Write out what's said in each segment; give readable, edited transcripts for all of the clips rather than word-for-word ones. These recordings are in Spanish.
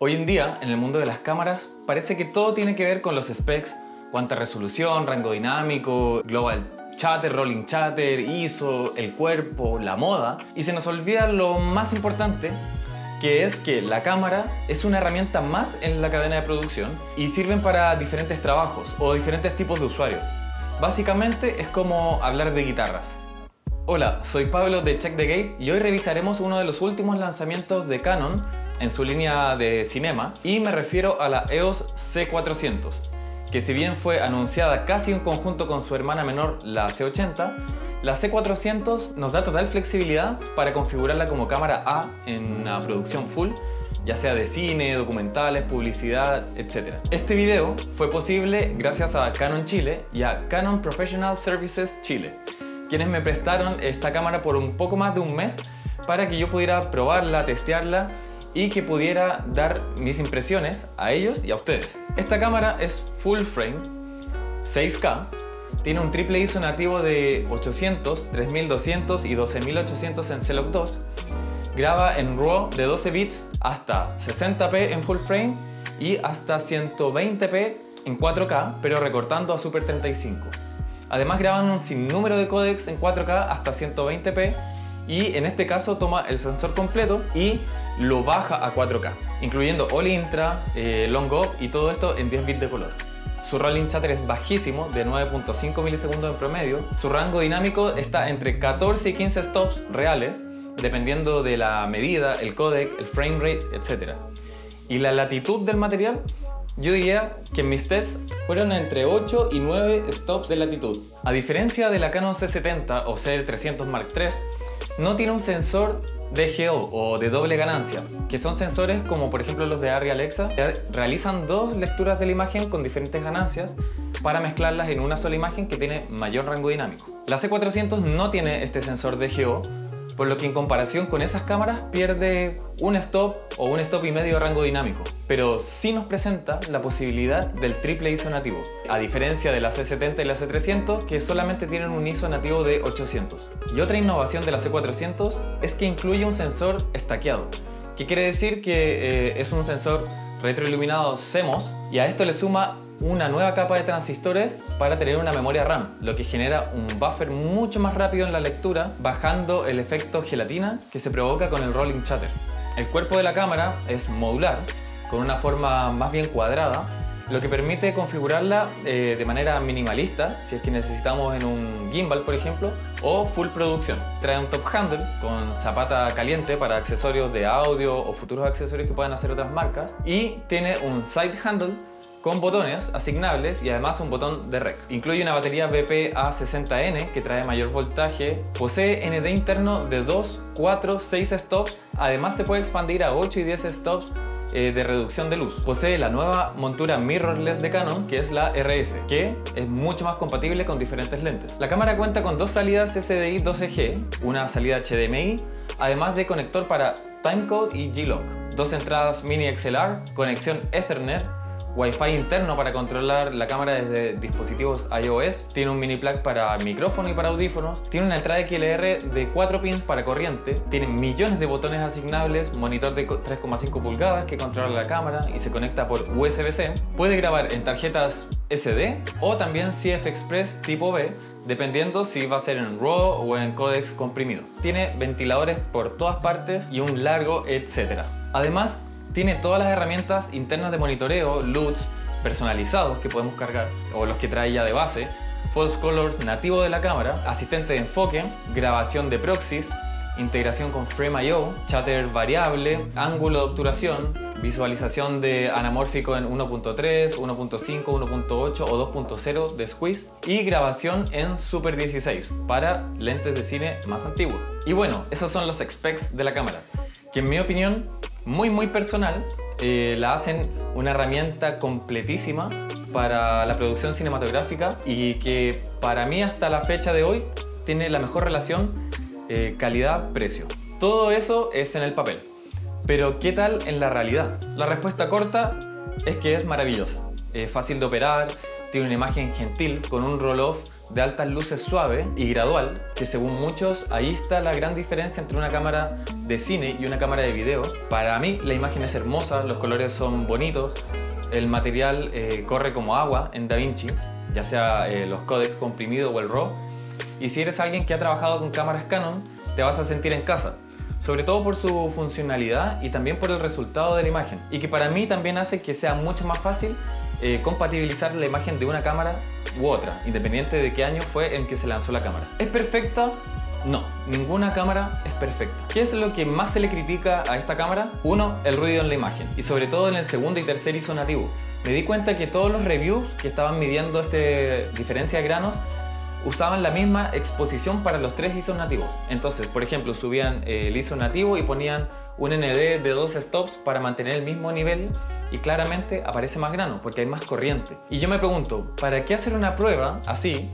Hoy en día, en el mundo de las cámaras, parece que todo tiene que ver con los specs, cuánta resolución, rango dinámico, global shutter, rolling shutter, ISO, el cuerpo, la moda, y se nos olvida lo más importante, que es que la cámara es una herramienta más en la cadena de producción y sirven para diferentes trabajos o diferentes tipos de usuarios. Básicamente es como hablar de guitarras. Hola, soy Pablo de Check the Gate y hoy revisaremos uno de los últimos lanzamientos de Canon en su línea de cinema, y me refiero a la EOS C400, que si bien fue anunciada casi en conjunto con su hermana menor, la C80, la C400 nos da total flexibilidad para configurarla como cámara A en una producción full, ya sea de cine, documentales, publicidad, etc. Este video fue posible gracias a Canon Chile y a Canon Professional Services Chile, quienes me prestaron esta cámara por un poco más de un mes para que yo pudiera probarla, testearla y que pudiera dar mis impresiones a ellos y a ustedes. Esta cámara es full frame, 6K, tiene un triple ISO nativo de 800, 3200 y 12800 en C-Log 2, graba en RAW de 12 bits hasta 60p en full frame y hasta 120p en 4K, pero recortando a Super 35. Además graban un sinnúmero de códecs en 4K hasta 120p y en este caso toma el sensor completo y lo baja a 4K, incluyendo All Intra, Long Off y todo esto en 10 bits de color. Su rolling shutter es bajísimo, de 9.5 milisegundos en promedio. Su rango dinámico está entre 14 y 15 stops reales, dependiendo de la medida, el codec, el frame rate, etc. Y la latitud del material, yo diría que en mis tests fueron entre 8 y 9 stops de latitud. A diferencia de la Canon C70 o C300 Mark III, no tiene un sensor DGO o de doble ganancia, que son sensores como por ejemplo los de Arri Alexa, que realizan dos lecturas de la imagen con diferentes ganancias para mezclarlas en una sola imagen que tiene mayor rango dinámico. La C400 no tiene este sensor DGO, por lo que en comparación con esas cámaras pierde un stop o un stop y medio de rango dinámico, pero sí nos presenta la posibilidad del triple ISO nativo, a diferencia de la C70 y la C300, que solamente tienen un ISO nativo de 800. Y otra innovación de la C400 es que incluye un sensor estaqueado, que quiere decir que es un sensor retroiluminado CMOS, y a esto le suma una nueva capa de transistores para tener una memoria RAM, lo que genera un buffer mucho más rápido en la lectura, bajando el efecto gelatina que se provoca con el rolling shutter. El cuerpo de la cámara es modular, con una forma más bien cuadrada, lo que permite configurarla de manera minimalista, si es que necesitamos en un gimbal por ejemplo, o full producción. Trae un top handle con zapata caliente para accesorios de audio o futuros accesorios que puedan hacer otras marcas, y tiene un side handle con botones asignables y además un botón de rec. Incluye una batería BP A60N que trae mayor voltaje, posee ND interno de 2, 4, 6 stops, además se puede expandir a 8 y 10 stops de reducción de luz. Posee la nueva montura mirrorless de Canon, que es la RF, que es mucho más compatible con diferentes lentes. La cámara cuenta con dos salidas SDI 12G, una salida HDMI, además de conector para timecode y G-Lock, dos entradas mini XLR, conexión Ethernet, Wi-Fi interno para controlar la cámara desde dispositivos iOS, tiene un mini plug para micrófono y para audífonos, tiene una entrada XLR de 4 pins para corriente, tiene millones de botones asignables, monitor de 3,5 pulgadas que controla la cámara y se conecta por USB-C, puede grabar en tarjetas SD o también CF Express tipo B, dependiendo si va a ser en RAW o en códex comprimido. Tiene ventiladores por todas partes y un largo etcétera. Además, tiene todas las herramientas internas de monitoreo, LUTs personalizados que podemos cargar, o los que trae ya de base, false colors nativo de la cámara, asistente de enfoque, grabación de proxies, integración con Frame.io, shutter variable, ángulo de obturación, visualización de anamórfico en 1.3, 1.5, 1.8 o 2.0 de squeeze, y grabación en Super 16 para lentes de cine más antiguos. Y bueno, esos son los specs de la cámara, que en mi opinión, muy personal, la hacen una herramienta completísima para la producción cinematográfica y que para mí hasta la fecha de hoy tiene la mejor relación calidad-precio. Todo eso es en el papel, pero ¿qué tal en la realidad? La respuesta corta es que es maravillosa, fácil de operar, tiene una imagen gentil con un roll-off de altas luces suave y gradual, que según muchos ahí está la gran diferencia entre una cámara de cine y una cámara de video. Para mí la imagen es hermosa, los colores son bonitos, el material corre como agua en DaVinci, ya sea los códecs comprimidos o el RAW, y si eres alguien que ha trabajado con cámaras Canon te vas a sentir en casa, sobre todo por su funcionalidad y también por el resultado de la imagen, y que para mí también hace que sea mucho más fácil compatibilizar la imagen de una cámara u otra, independiente de qué año fue en que se lanzó la cámara. ¿Es perfecta? No, ninguna cámara es perfecta. ¿Qué es lo que más se le critica a esta cámara? Uno, el ruido en la imagen, y sobre todo en el segundo y tercer ISO nativo. Me di cuenta que todos los reviews que estaban midiendo diferencia de granos usaban la misma exposición para los 3 ISOs nativos. Entonces, por ejemplo, subían el ISO nativo y ponían un ND de 2 stops para mantener el mismo nivel, y claramente aparece más grano porque hay más corriente. Y yo me pregunto, ¿para qué hacer una prueba así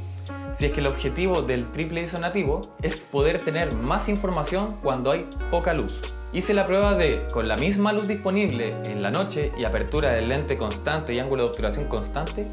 si es que el objetivo del triple ISO nativo es poder tener más información cuando hay poca luz? Hice la prueba de, con la misma luz disponible en la noche y apertura del lente constante y ángulo de obturación constante,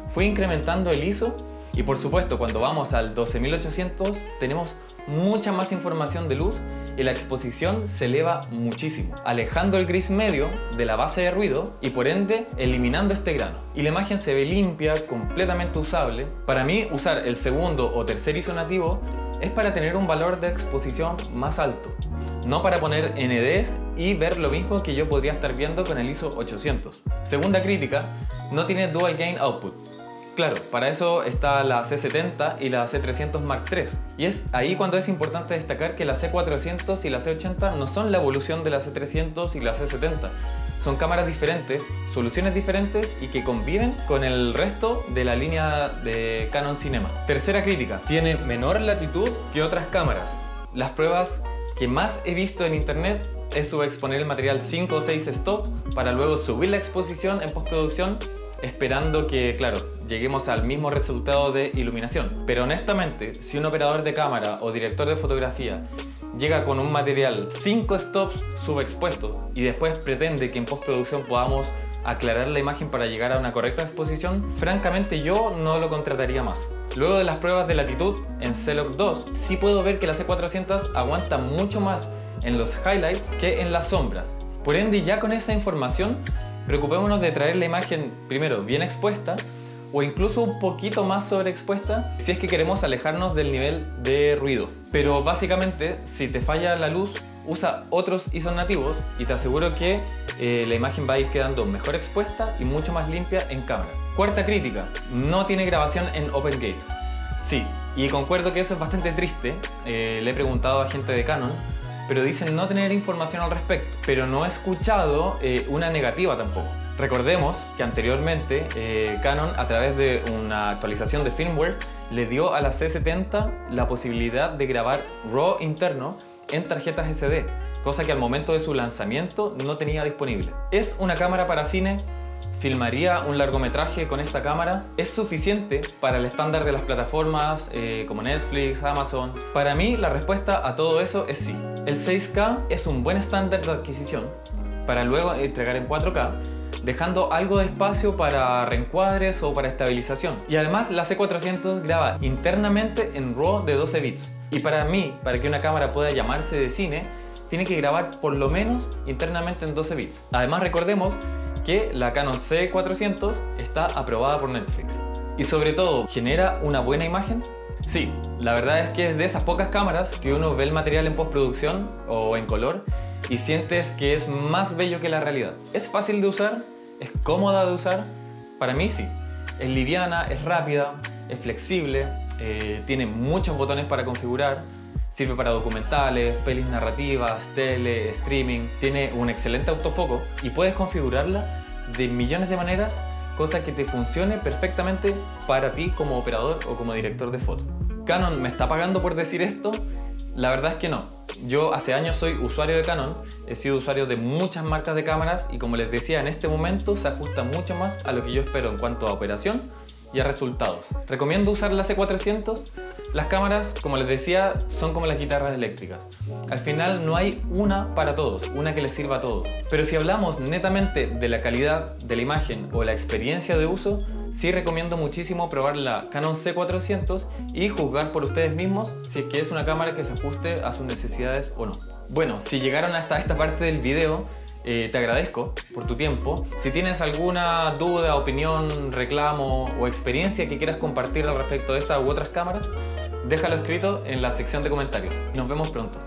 fui incrementando el ISO, y por supuesto cuando vamos al 12800 tenemos mucha más información de luz y la exposición se eleva muchísimo, alejando el gris medio de la base de ruido y por ende eliminando este grano. Y la imagen se ve limpia, completamente usable. Para mí, usar el segundo o tercer ISO nativo es para tener un valor de exposición más alto, no para poner NDs y ver lo mismo que yo podría estar viendo con el ISO 800. Segunda crítica, no tiene Dual Gain Output. Claro, para eso está la C70 y la C300 Mark III. Y es ahí cuando es importante destacar que la C400 y la C80 no son la evolución de la C300 y la C70. Son cámaras diferentes, soluciones diferentes y que conviven con el resto de la línea de Canon Cinema. Tercera crítica, tiene menor latitud que otras cámaras. Las pruebas que más he visto en internet es subexponer el material 5 o 6 stops para luego subir la exposición en postproducción, esperando que, claro, lleguemos al mismo resultado de iluminación. Pero honestamente, si un operador de cámara o director de fotografía llega con un material 5 stops subexpuestos y después pretende que en postproducción podamos aclarar la imagen para llegar a una correcta exposición, francamente yo no lo contrataría más. Luego de las pruebas de latitud en C-Log 2, sí puedo ver que la C400 aguanta mucho más en los highlights que en las sombras. Por ende, ya con esa información, preocupémonos de traer la imagen primero bien expuesta o incluso un poquito más sobreexpuesta si es que queremos alejarnos del nivel de ruido. Pero básicamente, si te falla la luz, usa otros ISO nativos y te aseguro que la imagen va a ir quedando mejor expuesta y mucho más limpia en cámara. Cuarta crítica, no tiene grabación en OpenGate. Sí, y concuerdo que eso es bastante triste. Le he preguntado a gente de Canon, pero dicen no tener información al respecto, pero no he escuchado una negativa tampoco. Recordemos que anteriormente Canon, a través de una actualización de firmware, le dio a la C70 la posibilidad de grabar RAW interno en tarjetas SD, cosa que al momento de su lanzamiento no tenía disponible. ¿Es una cámara para cine? ¿Filmaría un largometraje con esta cámara? ¿Es suficiente para el estándar de las plataformas como Netflix, Amazon? Para mí la respuesta a todo eso es sí. El 6K es un buen estándar de adquisición para luego entregar en 4K, dejando algo de espacio para reencuadres o para estabilización. Y además la C400 graba internamente en RAW de 12 bits. Y para mí, para que una cámara pueda llamarse de cine, tiene que grabar por lo menos internamente en 12 bits. Además recordemos que la Canon C400 está aprobada por Netflix. Y sobre todo, ¿genera una buena imagen? Sí, la verdad es que es de esas pocas cámaras que uno ve el material en postproducción o en color y sientes que es más bello que la realidad. ¿Es fácil de usar? ¿Es cómoda de usar? Para mí sí. Es liviana, es rápida, es flexible, tiene muchos botones para configurar, sirve para documentales, pelis narrativas, tele, streaming, tiene un excelente autofoco y puedes configurarla de millones de maneras, cosa que te funcione perfectamente para ti como operador o como director de foto. ¿Canon me está pagando por decir esto? La verdad es que no. Yo hace años soy usuario de Canon, he sido usuario de muchas marcas de cámaras y como les decía, en este momento se ajusta mucho más a lo que yo espero en cuanto a operación y a resultados. ¿Recomiendo usar la C400? Las cámaras, como les decía, son como las guitarras eléctricas. Al final no hay una para todos, una que les sirva a todo. Pero si hablamos netamente de la calidad de la imagen o la experiencia de uso, sí recomiendo muchísimo probar la Canon C400 y juzgar por ustedes mismos si es que es una cámara que se ajuste a sus necesidades o no. Bueno, si llegaron hasta esta parte del video, te agradezco por tu tiempo. Si tienes alguna duda, opinión, reclamo o experiencia que quieras compartir al respecto de esta u otras cámaras, déjalo escrito en la sección de comentarios. Nos vemos pronto.